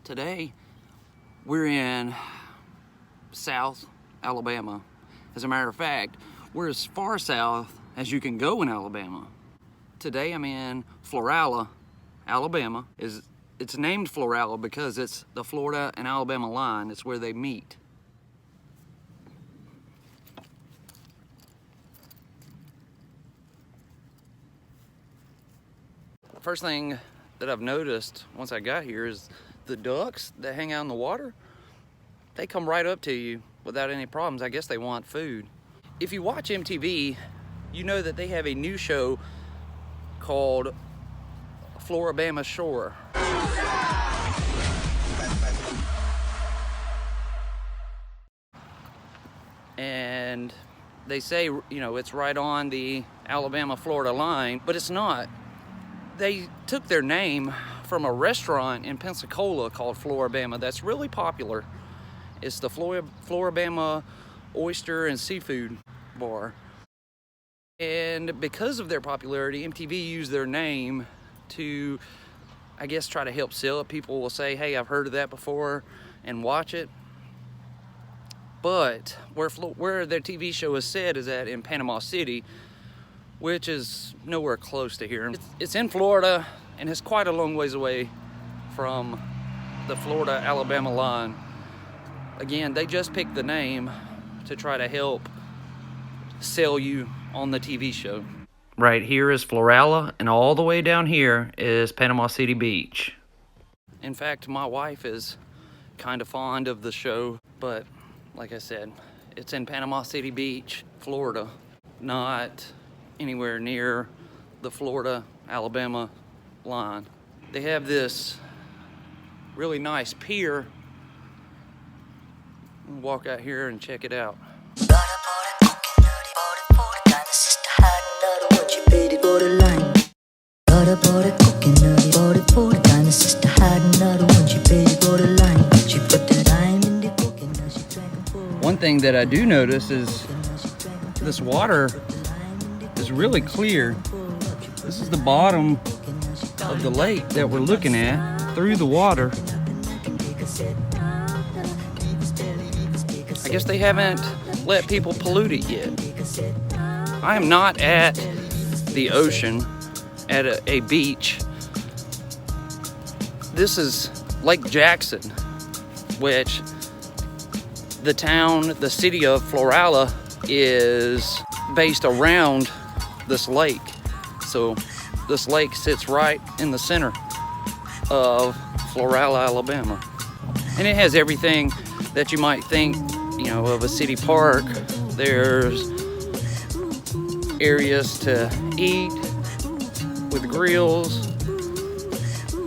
Today, we're in South Alabama. As a matter of fact, we're as far south as you can go in Alabama. Today I'm in Florala, Alabama. It's named Florala because it's the Florida and Alabama line. It's where they meet. First thing that I've noticed once I got here is the ducks that hang out in the water, they come right up to you without any problems. I guess they want food. If you watch MTV, you know that they have a new show called FloriBama Shore. And they say, you know, it's right on the Alabama-Florida line, but it's not. They took their name from a restaurant in Pensacola called FloriBama that's really popular. It's the FloriBama Oyster and Seafood Bar. And because of their popularity, MTV used their name to, I guess, try to help sell it. People will say, hey, I've heard of that before, and watch it. But where their TV show is set is in Panama City, which is nowhere close to here. It's in Florida, and it's quite a long ways away from the Florida-Alabama line. Again, they just picked the name to try to help sell you on the TV show. Right here is Florala, and all the way down here is Panama City Beach. In fact, my wife is kind of fond of the show, but like I said, it's in Panama City Beach, Florida, not anywhere near the Florida-Alabama line. They have this really nice pier. We'll walk out here and check it out. One thing that I do notice is this water is really clear. This is the bottom of the lake that we're looking at through the water. I guess they haven't let people pollute it yet. I am not at the ocean, at a beach. This is Lake Jackson, which the city of Florala is based around this lake. So this lake sits right in the center of Florala, Alabama. And it has everything that you might think, you know, of a city park. There's areas to eat with grills,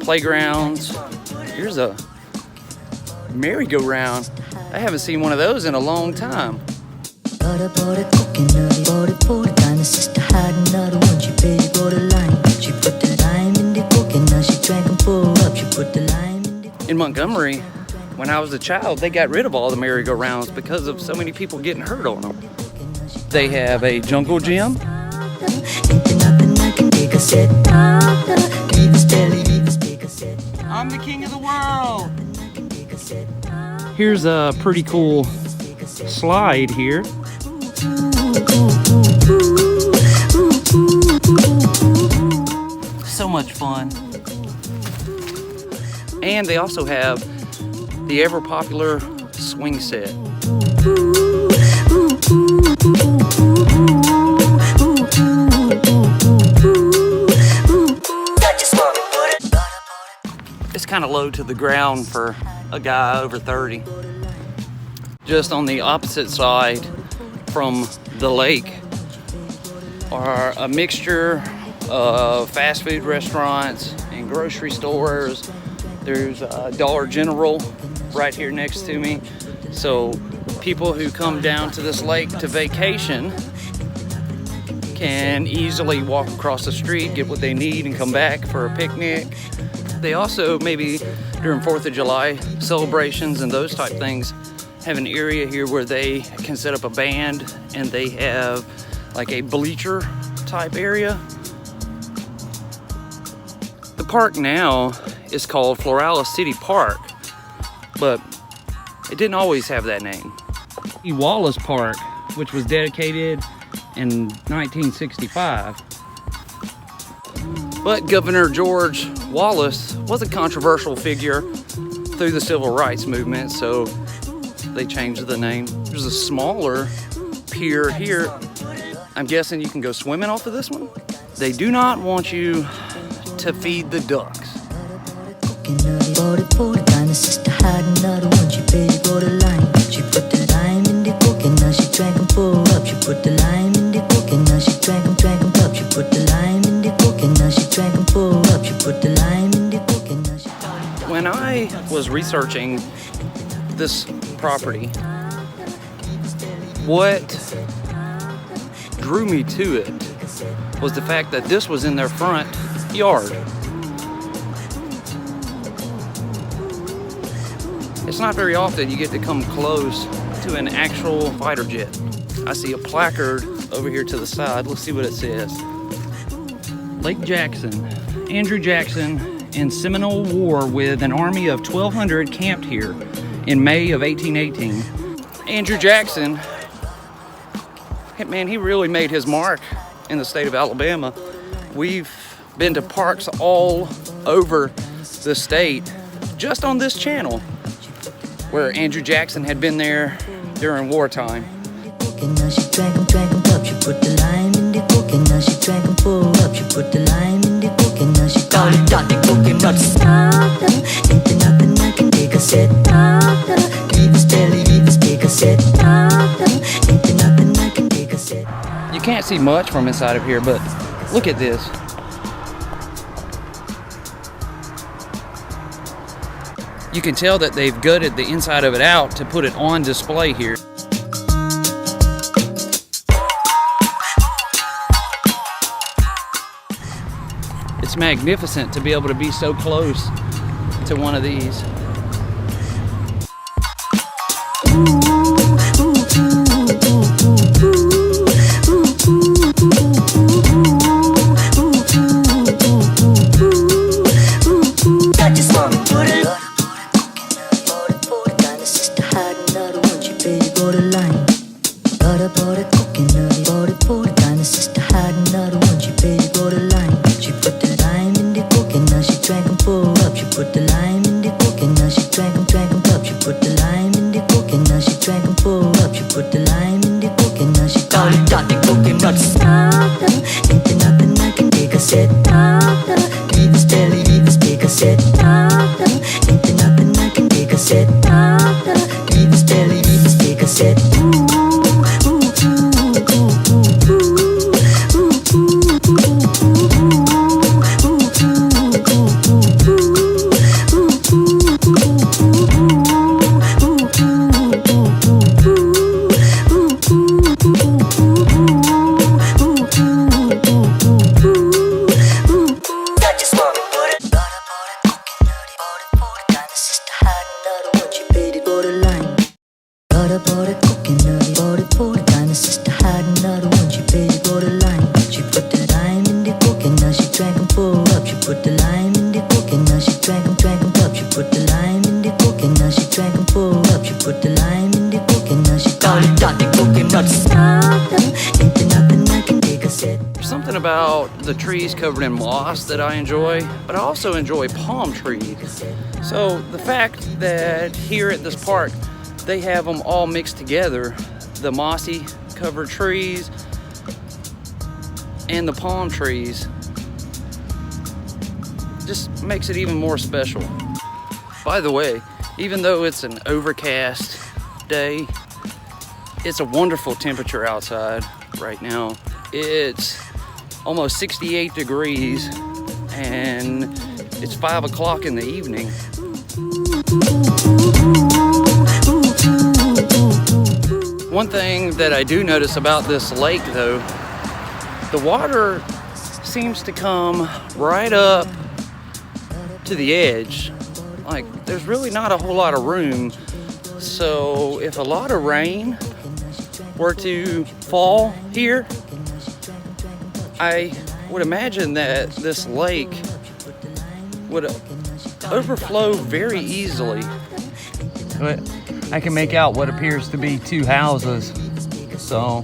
playgrounds. Here's a merry-go-round. I haven't seen one of those in a long time. In Montgomery, when I was a child, they got rid of all the merry-go-rounds because of so many people getting hurt on them. They have a jungle gym. I'm the king of the world. Here's a pretty cool slide here. So much fun. And they also have the ever popular swing set. It's kind of low to the ground for a guy over 30. just on the opposite side from the lake are a mixture of fast food restaurants and grocery stores. There's a Dollar General right here next to me. So people who come down to this lake to vacation can easily walk across the street, get what they need, and come back for a picnic. They also, maybe during 4th of July celebrations and those type things, have an area here where they can set up a band, and they have like a bleacher type area. The park now is called Florala City Park, but it didn't always have that name. Wallace Park, which was dedicated in 1965. But Governor George Wallace was a controversial figure through the civil rights movement, so they changed the name. There's a smaller pier here. I'm guessing you can go swimming off of this one. They do not want you to feed the ducks. When I was researching this property, what drew me to it was the fact that this was in their front yard. It's not very often you get to come close to an actual fighter jet. I see a placard over here to the side. Let's see what it says. Lake Jackson. Andrew Jackson in Seminole War with an army of 1,200 camped here in May of 1818. Andrew Jackson, man, he really made his mark in the state of Alabama. We've been to parks all over the state just on this channel where Andrew Jackson had been there during wartime. You can't see much from inside of here, but look at this. You can tell that they've gutted the inside of it out to put it on display here. It's magnificent to be able to be so close to one of these. There's something about the trees covered in moss that I enjoy, but I also enjoy palm trees. So the fact that here at this park, they have them all mixed together, the mossy covered trees and the palm trees, just makes it even more special. By the way, even though it's an overcast day, It's a wonderful temperature outside right now. It's almost 68 degrees and it's 5 o'clock in the evening. One thing that I do notice about this lake though, the water seems to come right up to the edge. Like there's really not a whole lot of room. So if a lot of rain were to fall here, I would imagine that this lake would overflow very easily. But I can make out what appears to be two houses, so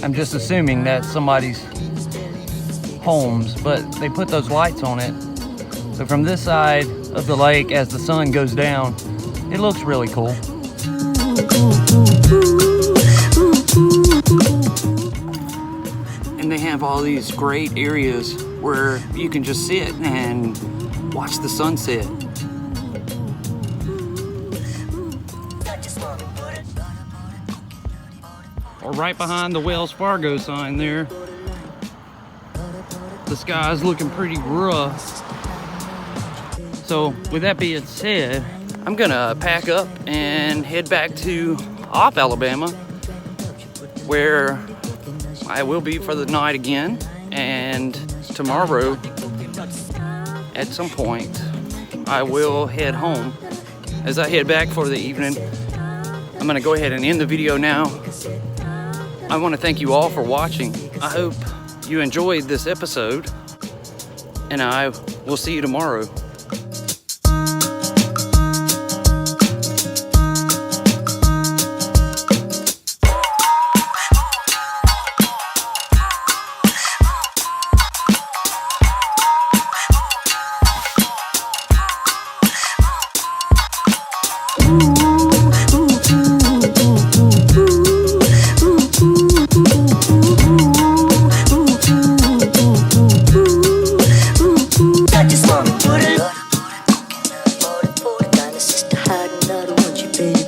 I'm just assuming that's somebody's homes, but they put those lights on it. So from this side of the lake, as the sun goes down, it looks really cool. And they have all these great areas where you can just sit and watch the sunset. Or right behind the Wells Fargo sign there, the sky's looking pretty rough. So with that being said, I'm gonna pack up and head back to Opp, Alabama, where I will be for the night again. And tomorrow, at some point, I will head home. As I head back for the evening, I'm gonna go ahead and end the video now. I wanna thank you all for watching. I hope you enjoyed this episode, and I will see you tomorrow.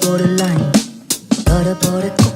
Borderline, border